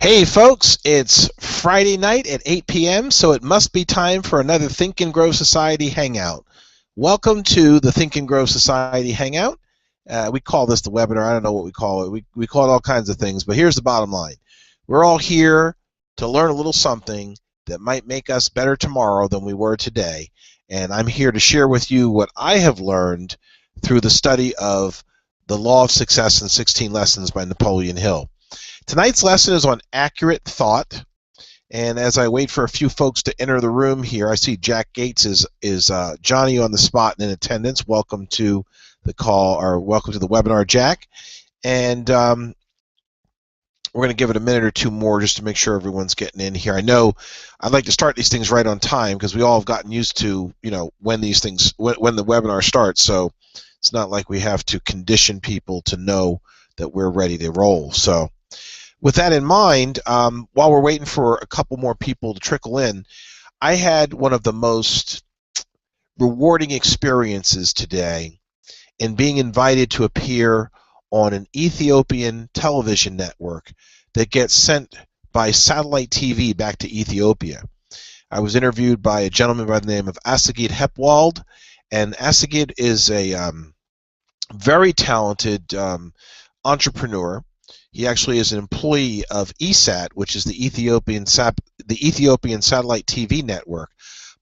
Hey folks, it's Friday night at 8 p.m., so it must be time for another Think and Grow Society Hangout. Welcome to the Think and Grow Society Hangout. We call this the webinar. I don't know what we call it. We call it all kinds of things, but here's the bottom line. We're all here to learn a little something that might make us better tomorrow than we were today, and I'm here to share with you what I have learned through the study of The Law of Success in 16 Lessons by Napoleon Hill. Tonight's lesson is on accurate thought, and as I wait for a few folks to enter the room here, I see Jack Gates is Johnny on the spot and in attendance. Welcome to the call, or welcome to the webinar, Jack. And we're going to give it a minute or two more just to make sure everyone's getting in here. I know I'd like to start these things right on time because we all have gotten used to, when these things, when the webinar starts. So it's not like we have to condition people to know that we're ready to roll. So with that in mind, while we're waiting for a couple more people to trickle in, I had one of the most rewarding experiences today in being invited to appear on an Ethiopian television network that gets sent by satellite TV back to Ethiopia. I was interviewed by a gentleman by the name of Asagid Hepwald, and Asagid is a very talented entrepreneur. He actually is an employee of ESAT, which is the Ethiopian satellite TV network.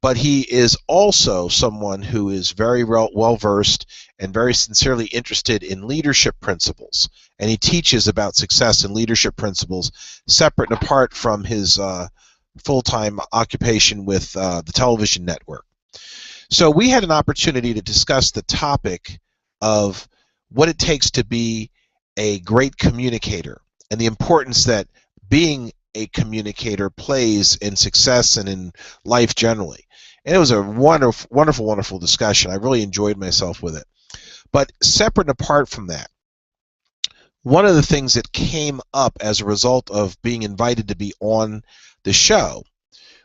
But he is also someone who is very well-versed and very sincerely interested in leadership principles. And he teaches about success and leadership principles separate and apart from his full-time occupation with the television network. So we had an opportunity to discuss the topic of what it takes to be a great communicator and the importance that being a communicator plays in success and in life generally. And it was a wonderful discussion. I really enjoyed myself with it. But separate and apart from that, one of the things that came up as a result of being invited to be on the show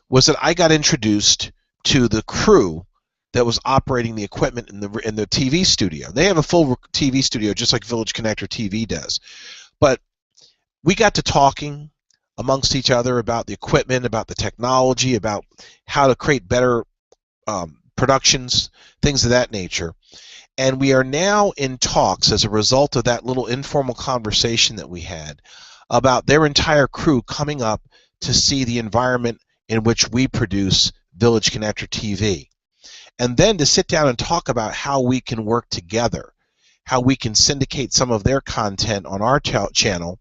was that I got introduced to the crew that was operating the equipment in the TV studio. They have a full TV studio just like Village Connector TV does. But we got to talking amongst each other about the equipment, about the technology, about how to create better productions, things of that nature. And we are now in talks as a result of that little informal conversation that we had about their entire crew coming up to see the environment in which we produce Village Connector TV. And then to sit down and talk about how we can work together, how we can syndicate some of their content on our channel,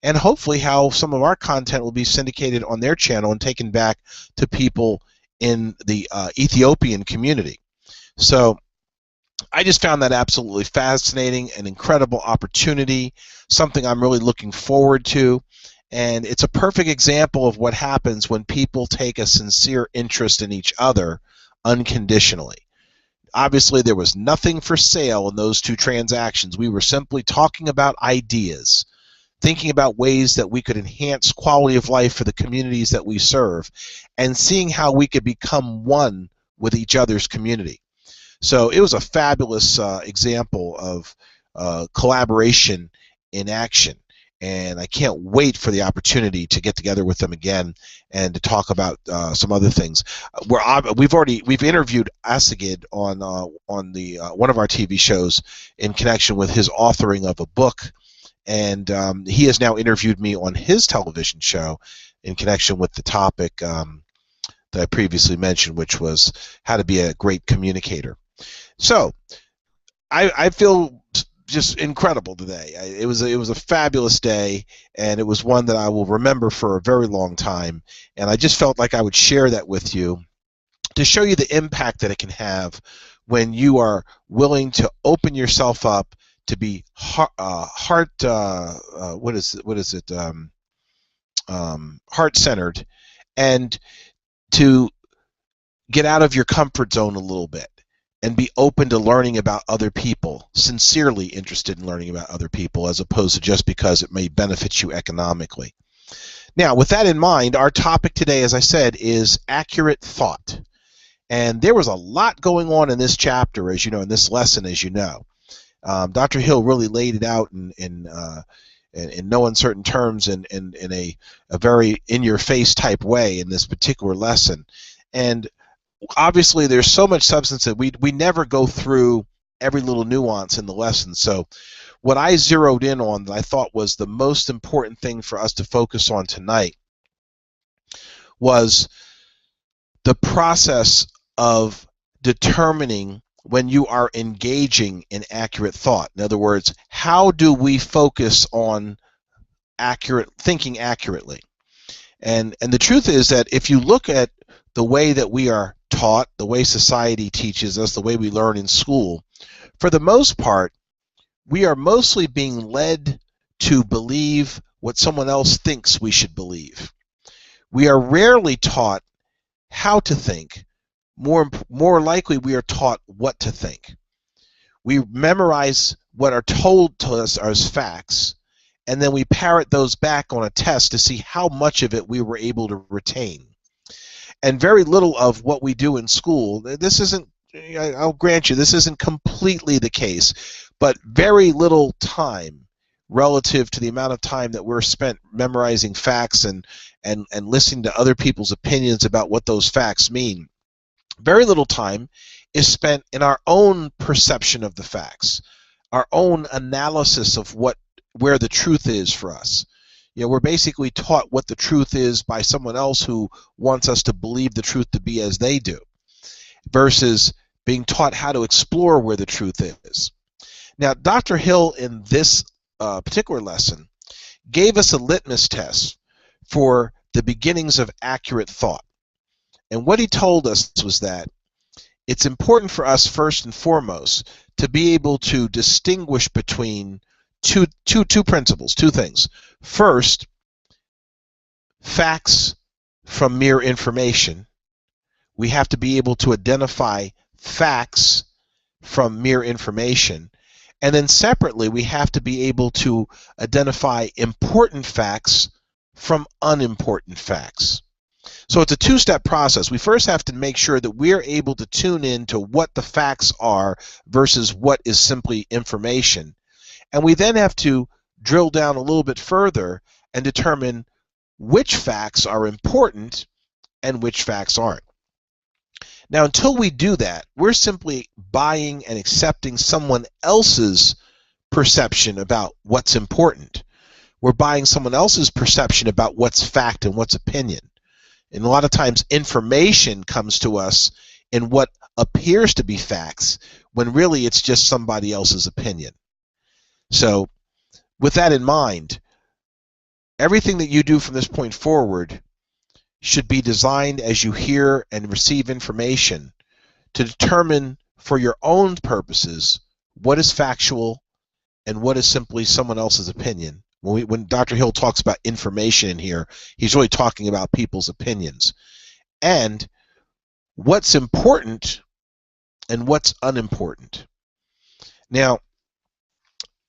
and hopefully how some of our content will be syndicated on their channel and taken back to people in the Ethiopian community. So I just found that absolutely fascinating, an incredible opportunity, something I'm really looking forward to. And it's a perfect example of what happens when people take a sincere interest in each other unconditionally. Obviously, there was nothing for sale in those two transactions. We were simply talking about ideas, thinking about ways that we could enhance quality of life for the communities that we serve, and seeing how we could become one with each other's community. So it was a fabulous example of collaboration in action. And I can't wait for the opportunity to get together with them again and to talk about some other things. We've interviewed Asagid on one of our TV shows in connection with his authoring of a book, and he has now interviewed me on his television show in connection with the topic that I previously mentioned, which was how to be a great communicator. So I feel just incredible today. It was a fabulous day, and it was one that I will remember for a very long time. And I just felt like I would share that with you to show you the impact that it can have when you are willing to open yourself up to be heart-centered, and to get out of your comfort zone a little bit and be open to learning about other people, sincerely interested in learning about other people, as opposed to just because it may benefit you economically. Now, with that in mind, our topic today, as I said, is accurate thought. And there was a lot going on in this chapter, as you know, in this lesson, as you know. Dr. Hill really laid it out in in no uncertain terms, in a very in-your-face type way in this particular lesson. And obviously there's so much substance that we never go through every little nuance in the lesson. So what I zeroed in on that I thought was the most important thing for us to focus on tonight was the process of determining when you are engaging in accurate thought. In other words, how do we focus on thinking accurately? And the truth is that if you look at the way that we are taught, the way society teaches us, the way we learn in school, for the most part, we are mostly being led to believe what someone else thinks we should believe. We are rarely taught how to think. More likely, we are taught what to think. We memorize what are told to us as facts, and then we parrot those back on a test to see how much of it we were able to retain. And very little of what we do in school, this isn't, I'll grant you, this isn't completely the case, but very little time relative to the amount of time that we're spent memorizing facts and listening to other people's opinions about what those facts mean. Very little time is spent in our own perception of the facts, our own analysis of where the truth is for us. You know, we're basically taught what the truth is by someone else who wants us to believe the truth to be as they do, versus being taught how to explore where the truth is. Now, Dr. Hill in this particular lesson gave us a litmus test for the beginnings of accurate thought. And what he told us was that it's important for us, first and foremost, to be able to distinguish between two principles, two things. First, facts from mere information. We have to be able to identify facts from mere information. And then separately, we have to be able to identify important facts from unimportant facts. So it's a two-step process. We first have to make sure that we're able to tune in to what the facts are versus what is simply information. And we then have to drill down a little bit further and determine which facts are important and which facts aren't. Now, until we do that, we're simply buying and accepting someone else's perception about what's important. We're buying someone else's perception about what's fact and what's opinion. And a lot of times information comes to us in what appears to be facts when really it's just somebody else's opinion. So with that in mind, everything that you do from this point forward should be designed as you hear and receive information to determine for your own purposes what is factual and what is simply someone else's opinion. When Dr. Hill talks about information in here, he's really talking about people's opinions. And what's important and what's unimportant. Now,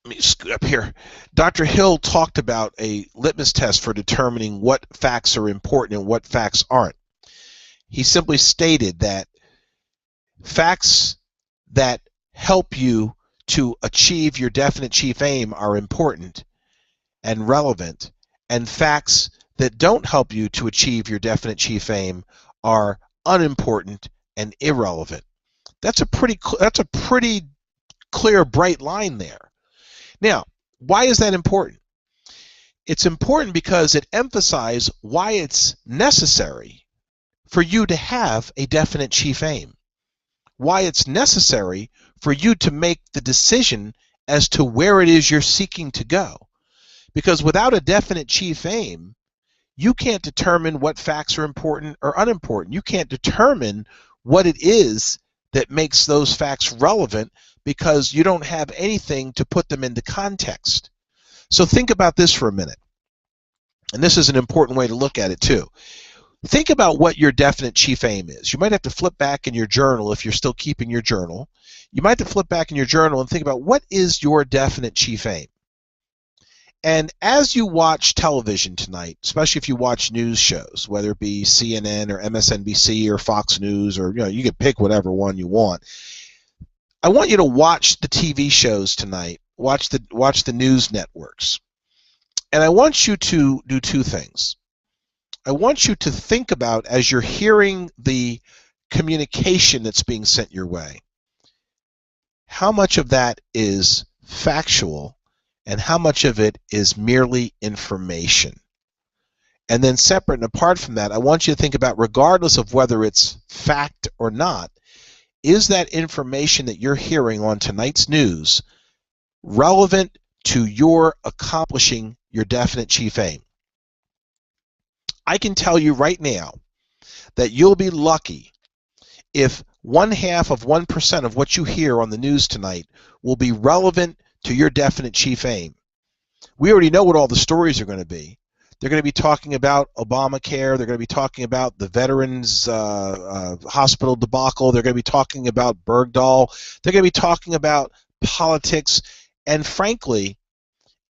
let me scoot up here. Dr. Hill talked about a litmus test for determining what facts are important and what facts aren't. He simply stated that facts that help you to achieve your definite chief aim are important and relevant, and facts that don't help you to achieve your definite chief aim are unimportant and irrelevant. That's a pretty clear, bright line there. Now, why is that important? It's important because it emphasizes why it's necessary for you to have a definite chief aim, why it's necessary for you to make the decision as to where it is you're seeking to go. Because without a definite chief aim, you can't determine what facts are important or unimportant. You can't determine what it is that makes those facts relevant because you don't have anything to put them into context. So think about this for a minute. And this is an important way to look at it too. Think about what your definite chief aim is. You might have to flip back in your journal if you're still keeping your journal. You might have to flip back in your journal and think about what is your definite chief aim. And as you watch television tonight, especially if you watch news shows, whether it be CNN or MSNBC or Fox News, or you can pick whatever one you want. I want you to watch the TV shows tonight. Watch the news networks. And I want you to do two things. I want you to think about, as you're hearing the communication that's being sent your way, how much of that is factual and how much of it is merely information. And then separate and apart from that, I want you to think about, regardless of whether it's fact or not, is that information that you're hearing on tonight's news relevant to your accomplishing your definite chief aim? I can tell you right now that you'll be lucky if 0.5% of what you hear on the news tonight will be relevant to your definite chief aim. We already know what all the stories are going to be. They're going to be talking about Obamacare. They're going to be talking about the veterans hospital debacle. They're going to be talking about Bergdahl. They're going to be talking about politics. And frankly,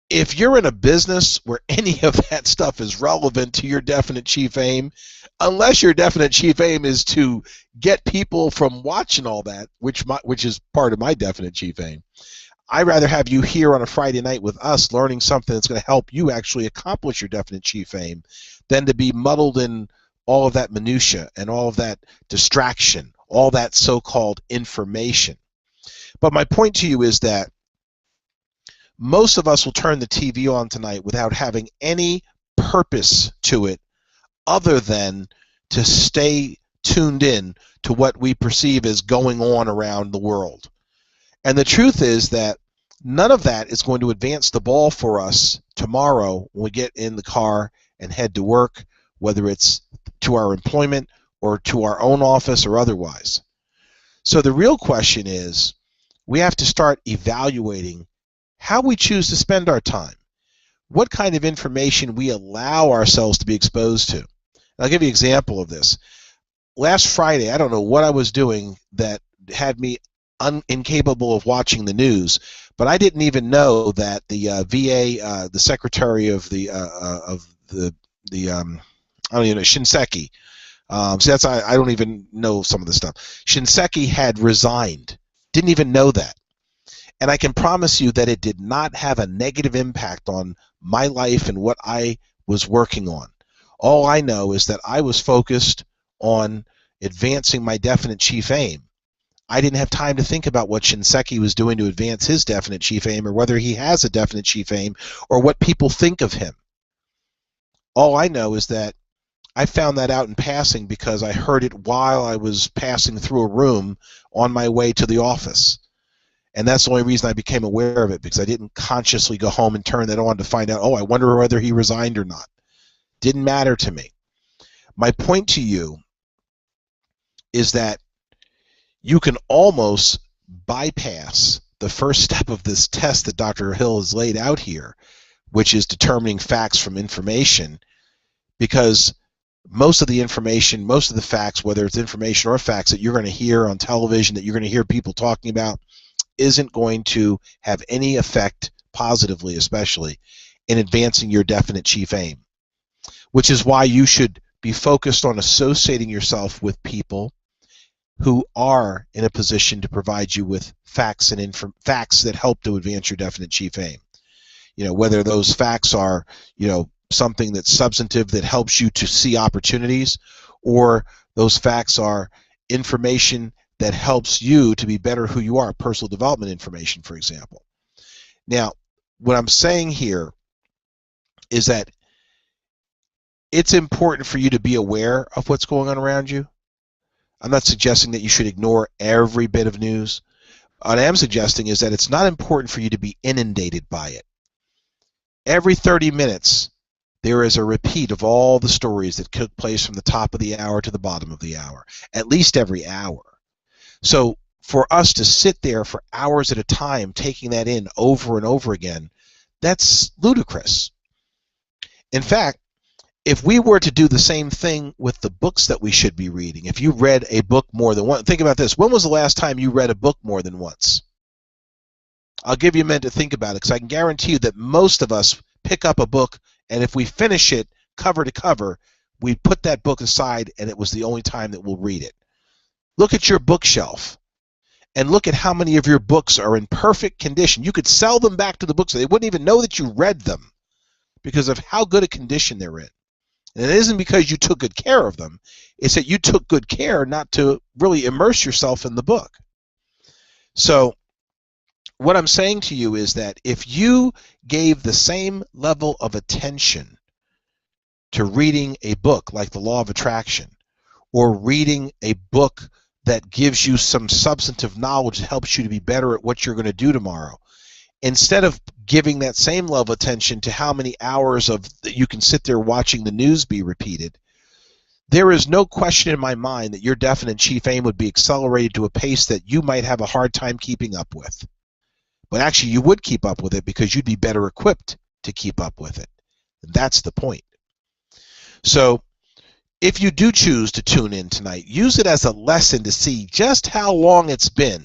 if you're in a business where any of that stuff is relevant to your definite chief aim, unless your definite chief aim is to get people from watching all that, which is part of my definite chief aim, I'd rather have you here on a Friday night with us learning something that's going to help you actually accomplish your definite chief aim than to be muddled in all of that minutia and all of that distraction, all that so-called information. But my point to you is that most of us will turn the TV on tonight without having any purpose to it other than to stay tuned in to what we perceive as going on around the world. And the truth is that none of that is going to advance the ball for us tomorrow when we get in the car and head to work, whether it's to our employment or to our own office or otherwise. So the real question is, we have to start evaluating how we choose to spend our time, what kind of information we allow ourselves to be exposed to. And I'll give you an example of this. Last Friday, I don't know what I was doing that had me incapable of watching the news, but I didn't even know that the VA, the secretary of the I don't even know, Shinseki. So I don't even know some of the stuff. Shinseki had resigned. Didn't even know that. And I can promise you that it did not have a negative impact on my life and what I was working on. All I know is that I was focused on advancing my definite chief aim. I didn't have time to think about what Shinseki was doing to advance his definite chief aim, or whether he has a definite chief aim, or what people think of him. All I know is that I found that out in passing because I heard it while I was passing through a room on my way to the office. And that's the only reason I became aware of it, because I didn't consciously go home and turn that on to find out, oh, I wonder whether he resigned or not. Didn't matter to me. My point to you is that you can almost bypass the first step of this test that Dr. Hill has laid out here, which is determining facts from information, because most of the information, most of the facts, whether it's information or facts that you're going to hear on television, that you're going to hear people talking about, isn't going to have any effect, positively especially, in advancing your definite chief aim. Which is why you should be focused on associating yourself with people who are in a position to provide you with facts and facts that help to advance your definite chief aim. You know, whether those facts are, you know, something that's substantive that helps you to see opportunities, or those facts are information that helps you to be better who you are, personal development information, for example. Now, what I'm saying here is that it's important for you to be aware of what's going on around you. I'm not suggesting that you should ignore every bit of news. What I am suggesting is that it's not important for you to be inundated by it. Every 30 minutes, there is a repeat of all the stories that took place from the top of the hour to the bottom of the hour, at least every hour. So for us to sit there for hours at a time taking that in over and over again, that's ludicrous. In fact, if we were to do the same thing with the books that we should be reading, if you read a book more than once, think about this. When was the last time you read a book more than once? I'll give you a minute to think about it, because I can guarantee you that most of us pick up a book, and if we finish it cover to cover, we put that book aside, and it was the only time that we'll read it. Look at your bookshelf, and look at how many of your books are in perfect condition. You could sell them back to the bookstore. They wouldn't even know that you read them, because of how good a condition they're in. And it isn't because you took good care of them. It's that you took good care not to really immerse yourself in the book. So what I'm saying to you is that if you gave the same level of attention to reading a book like The Law of Attraction, or reading a book that gives you some substantive knowledge that helps you to be better at what you're going to do tomorrow, instead of giving that same level of attention to how many hours of you can sit there watching the news be repeated, there is no question in my mind that your definite chief aim would be accelerated to a pace that you might have a hard time keeping up with. But actually you would keep up with it because you'd be better equipped to keep up with it. That's the point. So if you do choose to tune in tonight, use it as a lesson to see just how long it's been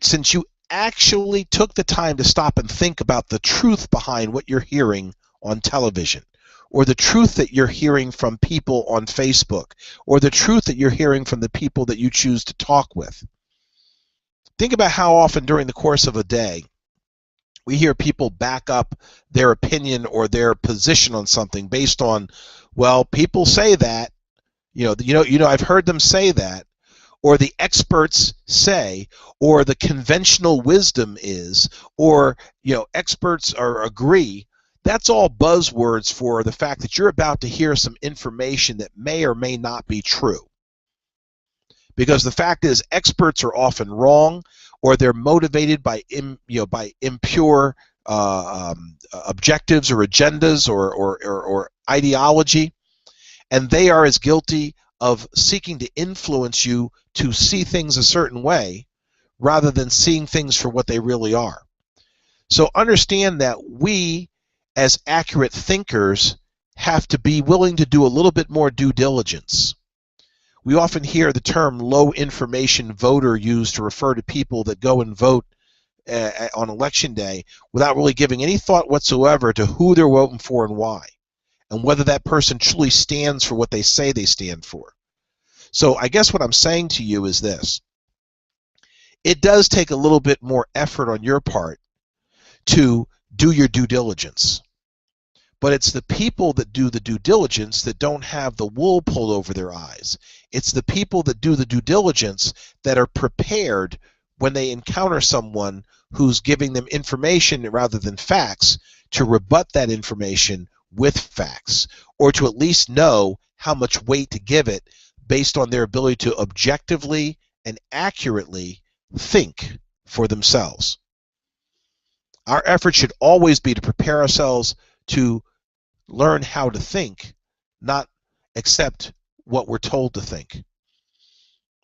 since you actually took the time to stop and think about the truth behind what you're hearing on television, or the truth that you're hearing from people on Facebook, or the truth that you're hearing from the people that you choose to talk with. Think about how often during the course of a day we hear people back up their opinion or their position on something based on, well, people say that, I've heard them say that, or the experts say, or the conventional wisdom is, or experts agree. That's all buzzwords for the fact that you're about to hear some information that may or may not be true. Because the fact is, experts are often wrong, or they're motivated by impure objectives or agendas or ideology, and they are as guilty of seeking to influence you to see things a certain way rather than seeing things for what they really are. So understand that we, as accurate thinkers, have to be willing to do a little bit more due diligence. We often hear the term low information voter used to refer to people that go and vote on election day without really giving any thought whatsoever to who they're voting for and why, and whether that person truly stands for what they say they stand for. So I guess what I'm saying to you is this. It does take a little bit more effort on your part to do your due diligence. But it's the people that do the due diligence that don't have the wool pulled over their eyes. It's the people that do the due diligence that are prepared when they encounter someone who's giving them information rather than facts to rebut that information with facts, or to at least know how much weight to give it based on their ability to objectively and accurately think for themselves. Our effort should always be to prepare ourselves to learn how to think, not accept what we're told to think.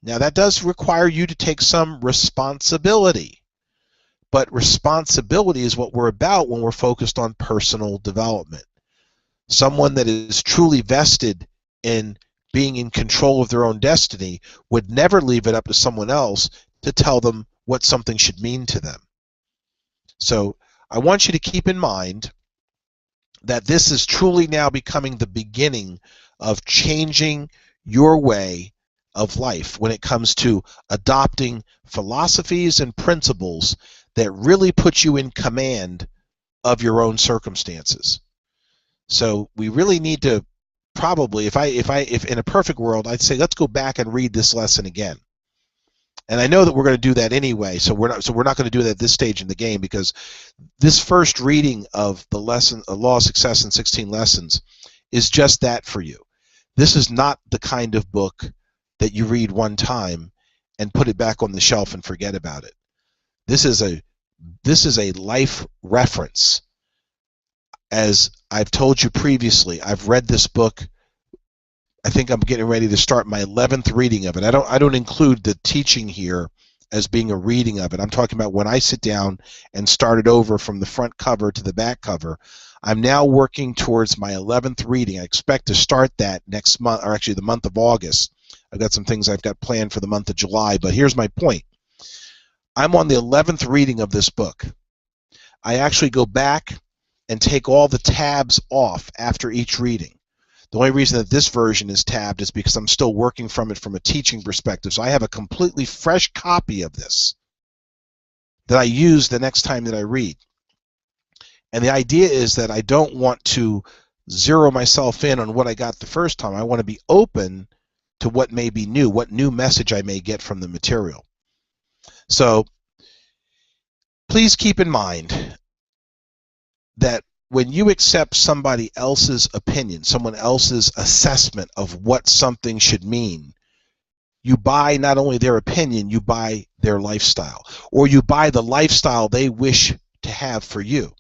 Now that does require you to take some responsibility, but responsibility is what we're about when we're focused on personal development. Someone that is truly vested in being in control of their own destiny would never leave it up to someone else to tell them what something should mean to them. So I want you to keep in mind that this is truly now becoming the beginning of changing your way of life when it comes to adopting philosophies and principles that really put you in command of your own circumstances. So we really need to probably, if in a perfect world, I'd say let's go back and read this lesson again. And I know that we're going to do that anyway, so we're not going to do that at this stage in the game, because this first reading of the lesson, A Law of Success in 16 Lessons, is just that for you. This is not the kind of book that you read one time and put it back on the shelf and forget about it. This is a life reference. As I've told you previously, I've read this book. I think I'm getting ready to start my 11th reading of it. I don't include the teaching here as being a reading of it. I'm talking about when I sit down and start it over from the front cover to the back cover. I'm now working towards my 11th reading. I expect to start that next month, or actually the month of August. I've got some things I've got planned for the month of July, but here's my point. I'm on the 11th reading of this book. I actually go back and take all the tabs off after each reading. The only reason that this version is tabbed is because I'm still working from it from a teaching perspective. So I have a completely fresh copy of this that I use the next time that I read. And the idea is that I don't want to zero myself in on what I got the first time. I want to be open to what may be new, what new message I may get from the material. So please keep in mind that when you accept somebody else's opinion, someone else's assessment of what something should mean, you buy not only their opinion, you buy their lifestyle, or you buy the lifestyle they wish to have for you.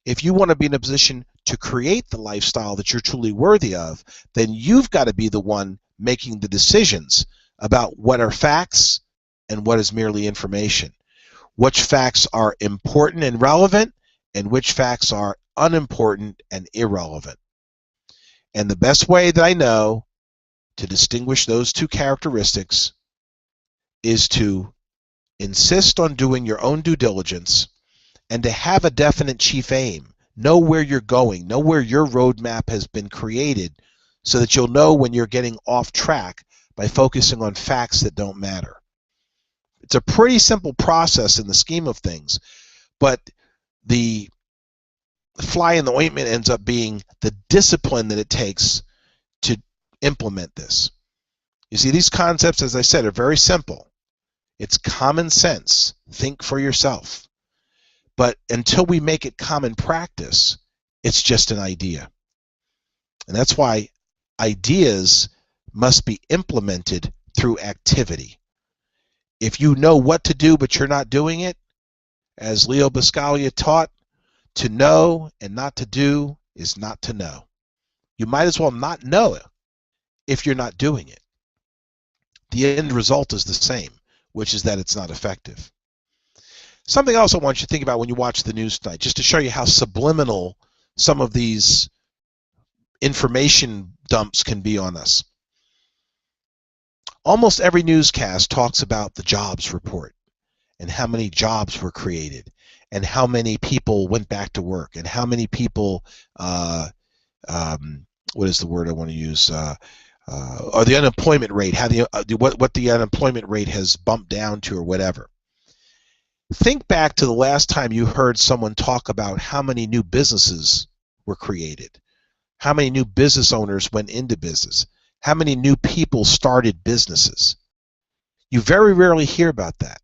If you want to be in a position to create the lifestyle that you're truly worthy of, then you've got to be the one making the decisions about what are facts and what is merely information. Which facts are important and relevant, and which facts are unimportant and irrelevant. And the best way that I know to distinguish those two characteristics is to insist on doing your own due diligence and to have a definite chief aim. Know where you're going, know where your roadmap has been created so that you'll know when you're getting off track by focusing on facts that don't matter. It's a pretty simple process in the scheme of things, but the fly in the ointment ends up being the discipline that it takes to implement this. You see, these concepts, as I said, are very simple. It's common sense. Think for yourself. But until we make it common practice, it's just an idea. And that's why ideas must be implemented through activity. If you know what to do but you're not doing it, as Leo Buscaglia taught, to know and not to do is not to know. You might as well not know it if you're not doing it. The end result is the same, which is that it's not effective. Something else I want you to think about when you watch the news tonight, just to show you how subliminal some of these information dumps can be on us. Almost every newscast talks about the jobs report and how many jobs were created and how many people went back to work and how many people, what is the word I want to use, or the unemployment rate, how what the unemployment rate has bumped down to or whatever. Think back to the last time you heard someone talk about how many new businesses were created, how many new business owners went into business, how many new people started businesses. You very rarely hear about that.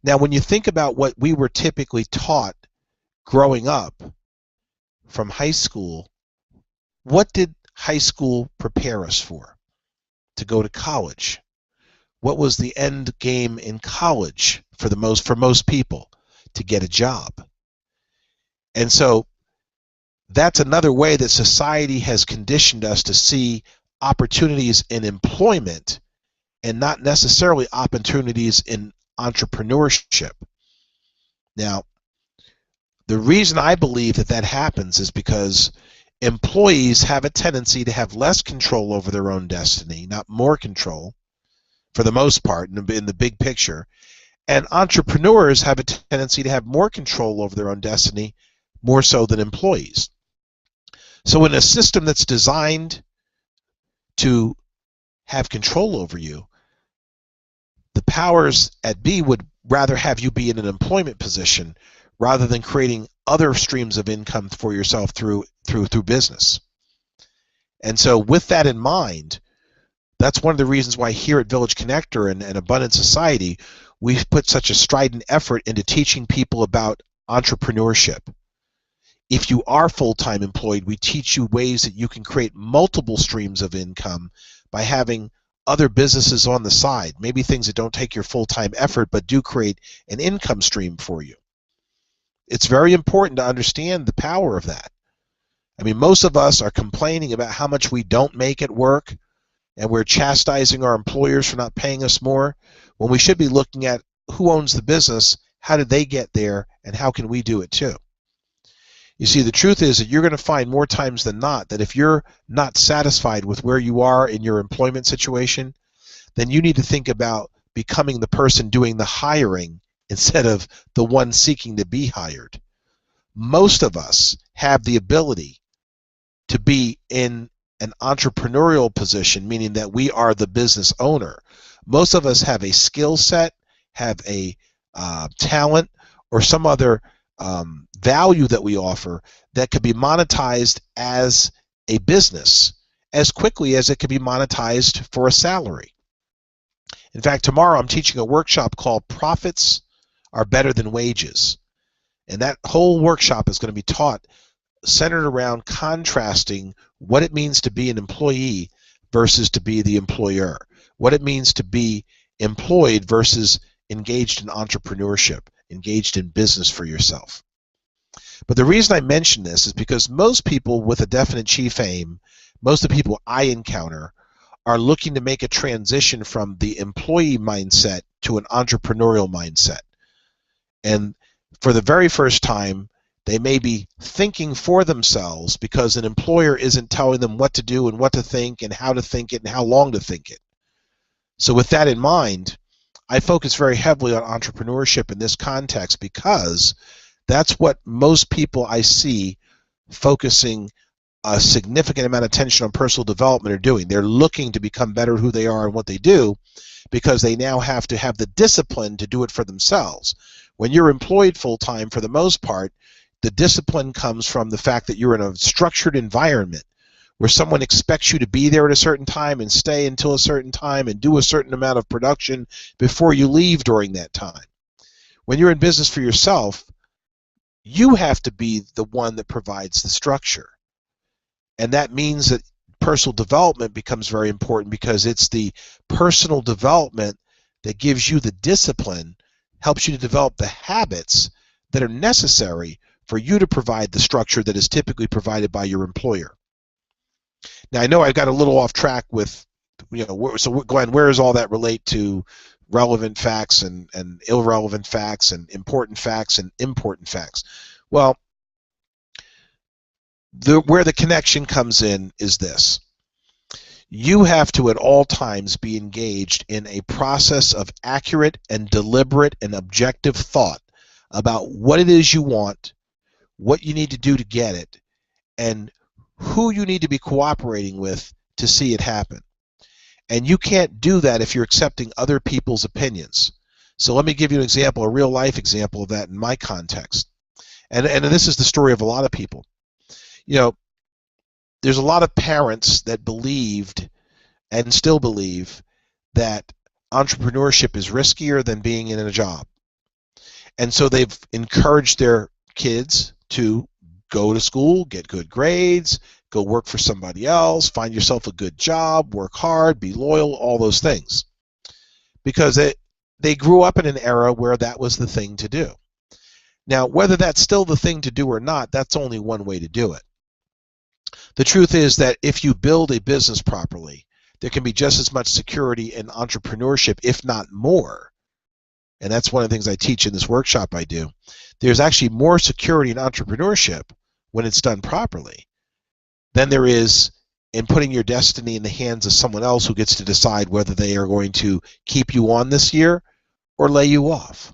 Now, when you think about what we were typically taught growing up from high school, what did high school prepare us for? To go to college. What was the end game in college for most people? To get a job. And so that's another way that society has conditioned us to see opportunities in employment and not necessarily opportunities in entrepreneurship. Now, the reason I believe that that happens is because employees have a tendency to have less control over their own destiny, not more control, for the most part, in the big picture. And entrepreneurs have a tendency to have more control over their own destiny, more so than employees. So in a system that's designed to have control over you, the powers at be would rather have you be in an employment position rather than creating other streams of income for yourself through business. And so with that in mind, that's one of the reasons why here at Village Connector and Abundant Society, we've put such a strident effort into teaching people about entrepreneurship. If you are full-time employed, we teach you ways that you can create multiple streams of income by having other businesses on the side, maybe things that don't take your full-time effort but do create an income stream for you. It's very important to understand the power of that. I mean, most of us are complaining about how much we don't make at work, and we're chastising our employers for not paying us more, when we should be looking at who owns the business, how did they get there, and how can we do it too. You see, the truth is that you're going to find more times than not that if you're not satisfied with where you are in your employment situation, then you need to think about becoming the person doing the hiring instead of the one seeking to be hired. Most of us have the ability to be in an entrepreneurial position, meaning that we are the business owner. Most of us have a skill set, have a talent, or some other value that we offer that could be monetized as a business as quickly as it could be monetized for a salary. In fact, tomorrow I'm teaching a workshop called Profits Are Better Than Wages. And that whole workshop is going to be taught centered around contrasting what it means to be an employee versus to be the employer, what it means to be employed versus engaged in entrepreneurship, engaged in business for yourself. But the reason I mention this is because most people with a definite chief aim, most of the people I encounter, are looking to make a transition from the employee mindset to an entrepreneurial mindset. And for the very first time, they may be thinking for themselves because an employer isn't telling them what to do and what to think and how to think it and how long to think it. So with that in mind, I focus very heavily on entrepreneurship in this context because that's what most people I see focusing a significant amount of attention on personal development are doing. They're looking to become better at who they are and what they do because they now have to have the discipline to do it for themselves. When you're employed full-time, for the most part, the discipline comes from the fact that you're in a structured environment where someone expects you to be there at a certain time and stay until a certain time and do a certain amount of production before you leave during that time. When you're in business for yourself, you have to be the one that provides the structure. And that means that personal development becomes very important because it's the personal development that gives you the discipline, helps you to develop the habits that are necessary for you to provide the structure that is typically provided by your employer. Now, I know I got a little off track with, so Glenn, where does all that relate to relevant facts and irrelevant facts and important facts and important facts? Well, where the connection comes in is this. You have to at all times be engaged in a process of accurate and deliberate and objective thought about what it is you want, what you need to do to get it, and who you need to be cooperating with to see it happen. And you can't do that if you're accepting other people's opinions. So let me give you an example, a real life example of that in my context. And this is the story of a lot of people. There's a lot of parents that believed and still believe that entrepreneurship is riskier than being in a job. And so they've encouraged their kids to go to school, get good grades, go work for somebody else, find yourself a good job, work hard, be loyal, all those things. Because they grew up in an era where that was the thing to do. Now, whether that's still the thing to do or not, that's only one way to do it. The truth is that if you build a business properly, there can be just as much security in entrepreneurship, if not more. And that's one of the things I teach in this workshop I do. There's actually more security in entrepreneurship when it's done properly than there is in putting your destiny in the hands of someone else who gets to decide whether they are going to keep you on this year or lay you off.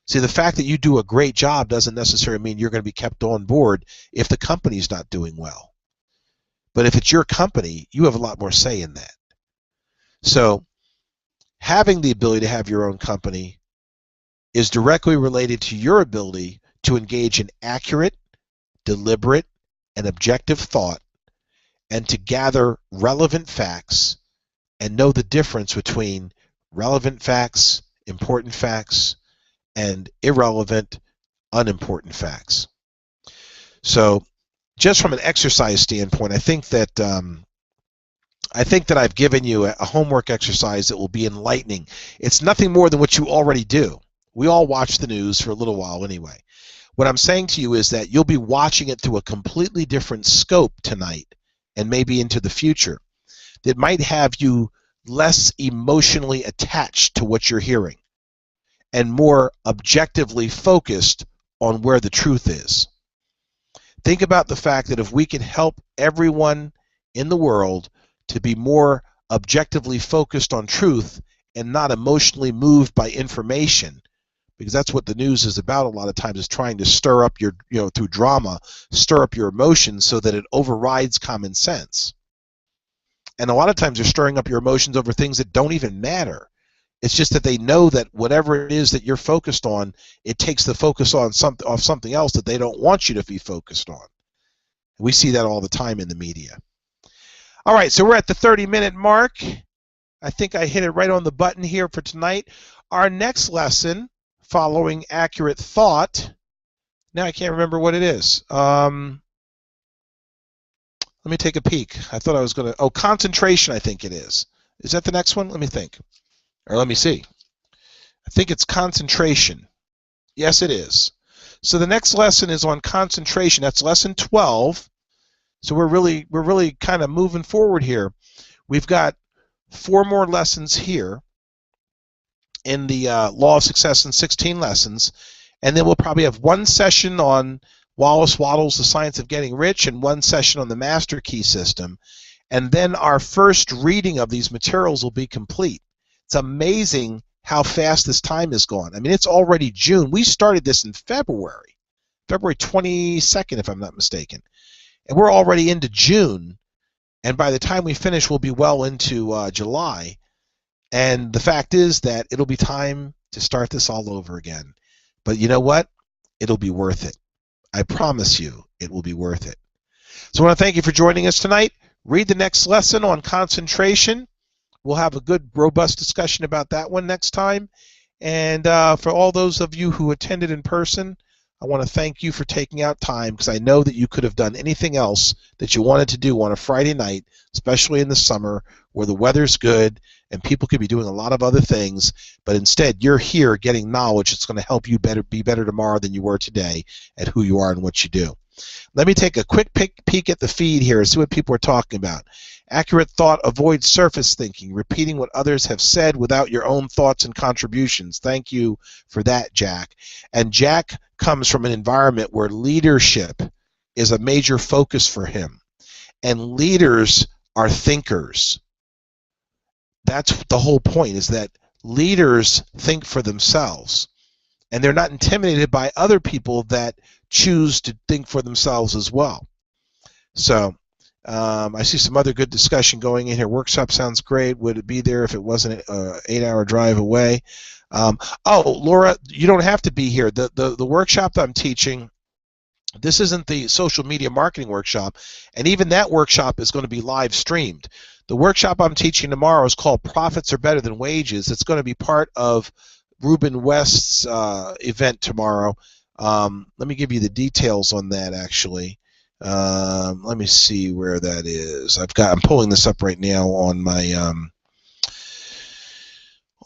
See, the fact that you do a great job doesn't necessarily mean you're going to be kept on board if the company's not doing well. But if it's your company, you have a lot more say in that. So having the ability to have your own company is directly related to your ability to engage in accurate, deliberate, and objective thought and to gather relevant facts and know the difference between relevant facts, important facts, and irrelevant, unimportant facts. So just from an exercise standpoint, I think that I've given you a homework exercise that will be enlightening. It's nothing more than what you already do. We all watch the news for a little while anyway. What I'm saying to you is that you'll be watching it through a completely different scope tonight and maybe into the future that might have you less emotionally attached to what you're hearing and more objectively focused on where the truth is. Think about the fact that if we can help everyone in the world to be more objectively focused on truth and not emotionally moved by information, because that's what the news is about a lot of times, is trying to stir up your, through drama, stir up your emotions so that it overrides common sense. And a lot of times they're stirring up your emotions over things that don't even matter. It's just that they know that whatever it is that you're focused on, it takes the focus on something else that they don't want you to be focused on. We see that all the time in the media. All right, so we're at the 30-minute mark. I think I hit it right on the button here for tonight. Our next lesson, following accurate thought. Now I can't remember what it is. Let me take a peek. I thought I was going to... Oh, concentration, I think it is. Is that the next one? Let me think. Or let me see. I think it's concentration. Yes, it is. So the next lesson is on concentration. That's lesson 12. So we're really kind of moving forward here. We've got 4 more lessons here in the Law of Success in 16 lessons, and then we'll probably have 1 session on Wallace Wattles' The Science of Getting Rich and 1 session on the Master Key System, and then our first reading of these materials will be complete. It's amazing how fast this time has gone. I mean, it's already June. We started this in February 22nd, if I'm not mistaken, and we're already into June. And by the time we finish, we'll be well into July. And the fact is that it'll be time to start this all over again. But you know what? It'll be worth it. I promise you, it will be worth it. So I want to thank you for joining us tonight. Read the next lesson on concentration. We'll have a good, robust discussion about that one next time. And for all those of you who attended in person, I want to thank you for taking out time, because I know that you could have done anything else that you wanted to do on a Friday night, especially in the summer where the weather's good and people could be doing a lot of other things, but instead you're here getting knowledge that's going to help you be better tomorrow than you were today at who you are and what you do. Let me take a quick peek at the feed here and see what people are talking about. Accurate thought avoids surface thinking, repeating what others have said without your own thoughts and contributions. Thank you for that, Jack. And Jack comes from an environment where leadership is a major focus for him. And leaders are thinkers. That's the whole point, is that leaders think for themselves. And they're not intimidated by other people that choose to think for themselves as well. So I see some other good discussion going in here. Workshop sounds great. Would it be there if it wasn't an 8-hour drive away? Oh, Laura, you don't have to be here. The workshop that I'm teaching, this isn't the social media marketing workshop, and even that workshop is going to be live streamed. The workshop I'm teaching tomorrow is called Profits Are Better Than Wages. It's going to be part of Ruben West's event tomorrow. Let me give you the details on that, actually. Let me see where that is. I'm pulling this up right now on my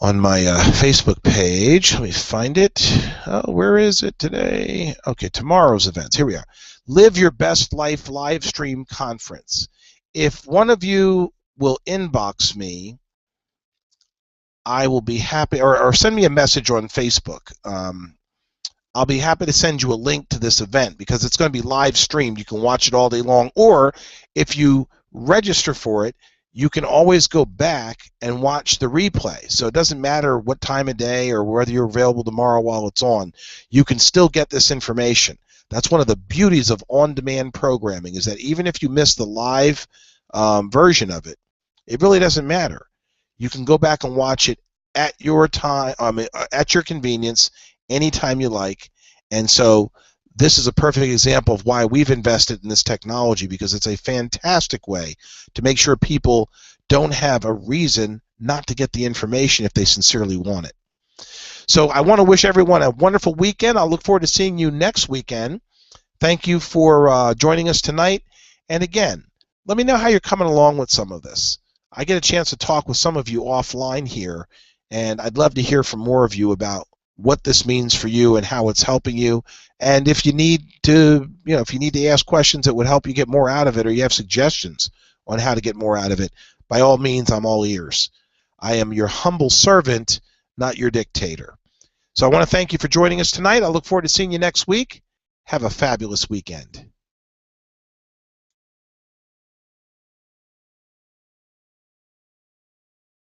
Facebook page. Let me find it. Oh, where is it today? Okay, tomorrow's events. Here we are. Live Your Best Life live stream conference. If one of you will inbox me, I will be happy, or send me a message on Facebook. I'll be happy to send you a link to this event, because it's going to be live streamed. You can watch it all day long, or if you register for it, you can always go back and watch the replay. So it doesn't matter what time of day or whether you're available tomorrow while it's on. You can still get this information. That's one of the beauties of on-demand programming, is that even if you miss the live version of it, it really doesn't matter. You can go back and watch it at your time, at your convenience, anytime you like. And so this is a perfect example of why we've invested in this technology, because it's a fantastic way to make sure people don't have a reason not to get the information if they sincerely want it. So I want to wish everyone a wonderful weekend. I'll look forward to seeing you next weekend. Thank you for joining us tonight. And again, let me know how you're coming along with some of this. I get a chance to talk with some of you offline here, and I'd love to hear from more of you about what this means for you and how it's helping you. And if you need to, if you need to ask questions that would help you get more out of it, or you have suggestions on how to get more out of it, by all means, I'm all ears. I am your humble servant, not your dictator. So I want to thank you for joining us tonight. I look forward to seeing you next week. Have a fabulous weekend.